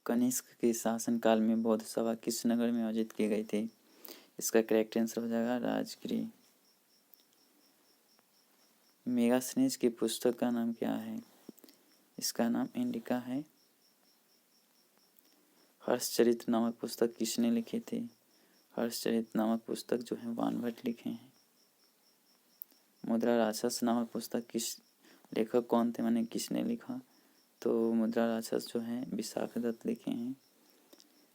कनिष्क के शासनकाल में बौद्ध सभा किस नगर में आयोजित की गई थी? इसका करेक्ट आंसर हो जाएगा राजगिरी। मेगास्थनीज की पुस्तक का नाम क्या है? इसका नाम इंडिका है। हर्षचरित नामक पुस्तक किसने लिखी थी? हर्षचरित नामक पुस्तक जो है वानभट्ट लिखे हैं। मुद्रा राक्षस नामक पुस्तक किस लेखक कौन थे, माने किसने लिखा? तो मुद्रा राक्षस जो है विशाख दत्त लिखे हैं।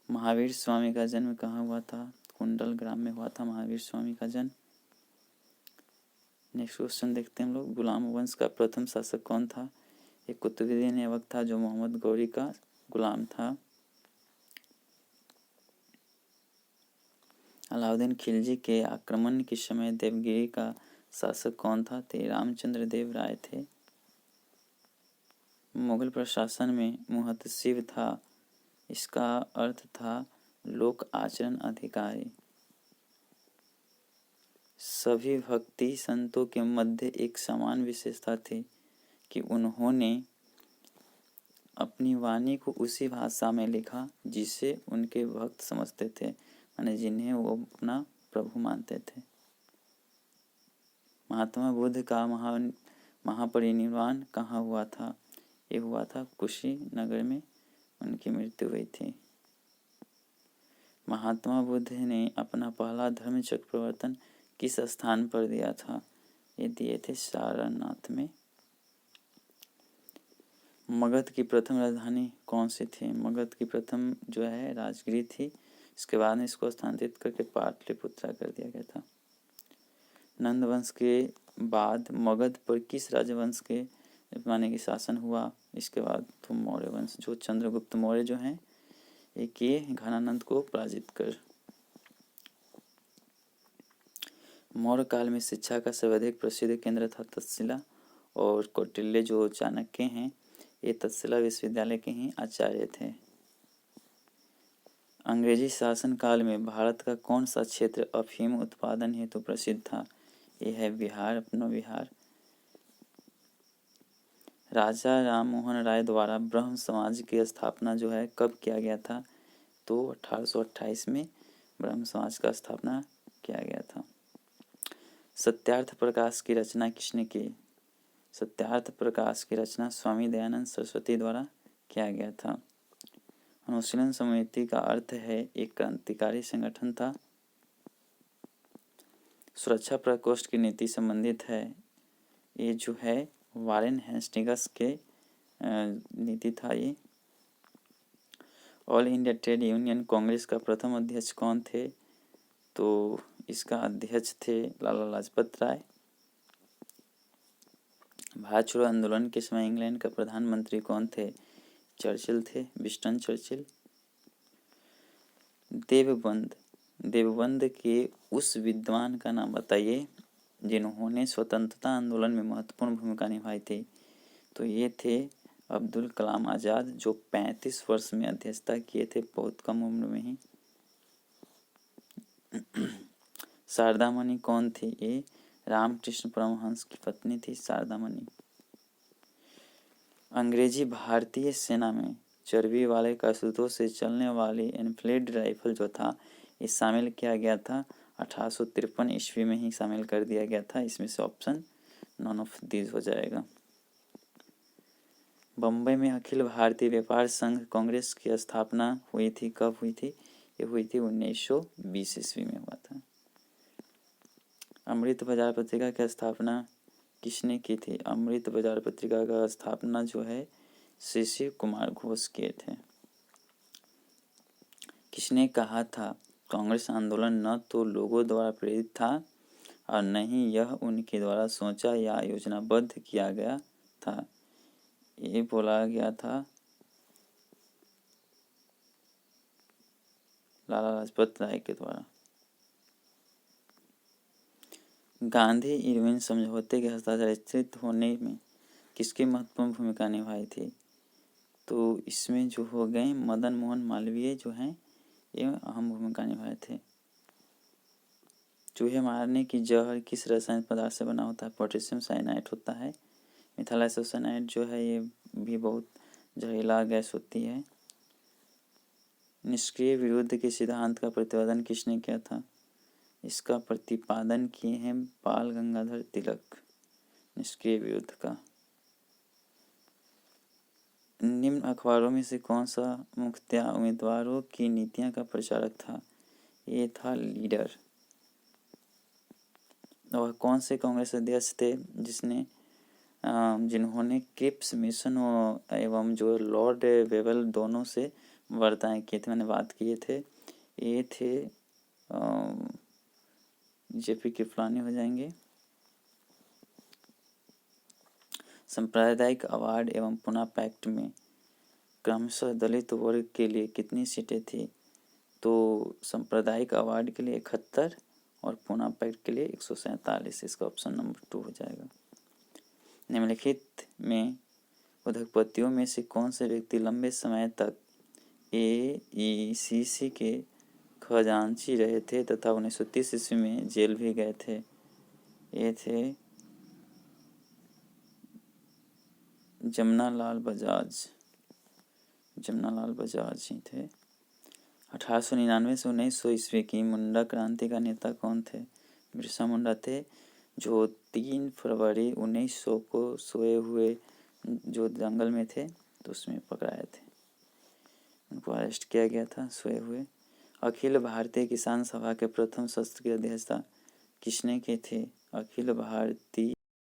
महावीर स्वामी का जन्म कहाँ हुआ था? कुंडल ग्राम में हुआ था महावीर स्वामी का जन्म। नेक्स्ट क्वेश्चन देखते हैं हम लोग। गुलाम वंश का प्रथम शासक कौन था? एक कुतुबुद्दीन ऐबक था जो मोहम्मद गौरी का गुलाम था। अलाउद्दीन खिलजी के आक्रमण के समय देवगिरी का शासक कौन था? ते रामचंद्र देव राय थे। मुगल प्रशासन में मुहतसिब था, इसका अर्थ था लोक आचरण अधिकारी। सभी भक्ति संतों के मध्य एक समान विशेषता थी कि उन्होंने अपनी वाणी को उसी भाषा में लिखा जिसे उनके भक्त समझते थे, माने जिन्हें वो अपना प्रभु मानते थे। महात्मा बुद्ध का महापरिनिर्वाण कहाँ हुआ था? ये हुआ था कुशीनगर में उनकी मृत्यु हुई थी। महात्मा बुद्ध ने अपना पहला धर्म चक्र प्रवर्तन किस स्थान पर दिया था? ये दिए थे सारनाथ में। मगध की प्रथम राजधानी कौन सी थी? मगध की प्रथम जो है राजगिरी थी। इसके बाद में इसको स्थानांतरित करके पाटलिपुत्रा कर दिया गया था। नंद वंश के बाद मगध पर किस राजवंश के माने की शासन हुआ? इसके बाद तो मौर्य वंश, जो चंद्रगुप्त मौर्य जो हैं एक ये घनानंद को पराजित कर। मौर्य काल में शिक्षा का सर्वाधिक प्रसिद्ध केंद्र था तक्षशिला, और कौटिल्य जो चाणक्य हैं ये तक्षशिला विश्वविद्यालय के ही आचार्य थे। अंग्रेजी शासन काल में भारत का कौन सा क्षेत्र अफीम उत्पादन हेतु प्रसिद्ध था? यह है बिहार, अपना बिहार। राजा राम मोहन राय द्वारा ब्रह्म समाज की स्थापना जो है कब किया गया था? तो 1828 में ब्रह्म समाज का स्थापना किया गया था। सत्यार्थ प्रकाश की रचना किसने की? सत्यार्थ प्रकाश की रचना स्वामी दयानंद सरस्वती द्वारा किया गया था। अनुशीलन समिति का अर्थ है एक क्रांतिकारी संगठन था। सुरक्षा प्रकोष्ठ की नीति संबंधित है, ये जो है वारेन हेस्टिंग्स के नीति था ये। All India trade union Congress का प्रथम अध्यक्ष कौन थे? तो इसका अध्यक्ष थे लाला लाजपत राय। भारत छोड़ो आंदोलन के समय इंग्लैंड का प्रधानमंत्री कौन थे? चर्चिल थे, विंस्टन चर्चिल। देवबंद के उस विद्वान का नाम बताइए जिन्होंने स्वतंत्रता आंदोलन में महत्वपूर्ण भूमिका निभाई थी। तो ये थे अब्दुल कलाम आज़ाद, जो 35 वर्ष में अध्यक्षता किए थे, बहुत कम उम्र में ही। शारदामणि कौन थी? ये रामकृष्ण परमहंस की पत्नी थी शारदामणि। अंग्रेजी भारतीय सेना में चर्बी वाले कारतूसों से चलने वाली एनफील्ड राइफल जो था ये शामिल किया गया था 1853 ईस्वी में ही शामिल कर दिया गया था। इसमें से ऑप्शन नॉन ऑफ दीज हो जाएगा। बम्बई में अखिल भारतीय व्यापार संघ कांग्रेस की स्थापना हुई थी, कब हुई थी? ये हुई थी 1920 ईस्वी में हुआ था। अमृत बाजार पत्रिका की स्थापना किसने की थी? अमृत बाजार पत्रिका का स्थापना जो है शिशिर कुमार घोष किए थे। किसने कहा था कांग्रेस आंदोलन न तो लोगों द्वारा प्रेरित था और न ही यह उनके द्वारा सोचा या योजनाबद्ध किया गया था? ये बोला गया था लाला लाजपत राय के द्वारा। गांधी इरविन समझौते के हस्ताक्षरित होने में किसकी महत्वपूर्ण भूमिका निभाई थी? तो इसमें जो हो गए मदन मोहन मालवीय जो हैं ये अहम भूमिका निभाए थे। चूहे मारने की जहर किस रासायनिक पदार्थ से बना होता है? पोटेशियम साइनाइड होता है। मिथाइल आइसोसाइनाइड जो है ये भी बहुत जहरीला गैस होती है। निष्क्रिय विरोध के सिद्धांत का प्रतिपादन किसने किया था? इसका प्रतिपादन किए हैं बाल गंगाधर तिलक, निष्क्रिय विरोध का। निम्न अखबारों में से कौन सा मुखिया उम्मीदवारों की नीतियों का प्रचारक था? ये था लीडर। और कौन से कांग्रेस अध्यक्ष थे जिन्होंने क्रिप्स मिशन एवं जो लॉर्ड वेवल दोनों से वार्ताएं किए थे, मैंने बात किए थे। ये थे जेपी कृपलानी हो जाएंगे। सांप्रदायिक अवार्ड एवं पुनः पैक्ट में क्रमशः दलित वर्ग के लिए कितनी सीटें थी? तो सांप्रदायिक अवार्ड के लिए 71 और पुनः पैक्ट के लिए 147। इसका ऑप्शन नंबर 2 हो जाएगा। निम्नलिखित में उद्योगपतियों में से कौन से व्यक्ति लंबे समय तक AECC के खजांची रहे थे तथा 1930 ईस्वी में जेल भी गए थे? ये थे जमनालाल बजाज ही थे। 1899 से 1900 ईस्वी की मुंडा क्रांति का नेता कौन थे? बिरसा मुंडा थे, जो 3 फरवरी 1900 को सोए हुए जो जंगल में थे तो उसमें पकड़ाए थे, उनको अरेस्ट किया गया था सोए हुए। अखिल भारतीय किसान सभा के प्रथम सत्र की अध्यक्षता किसने की थी? अखिल भारतीय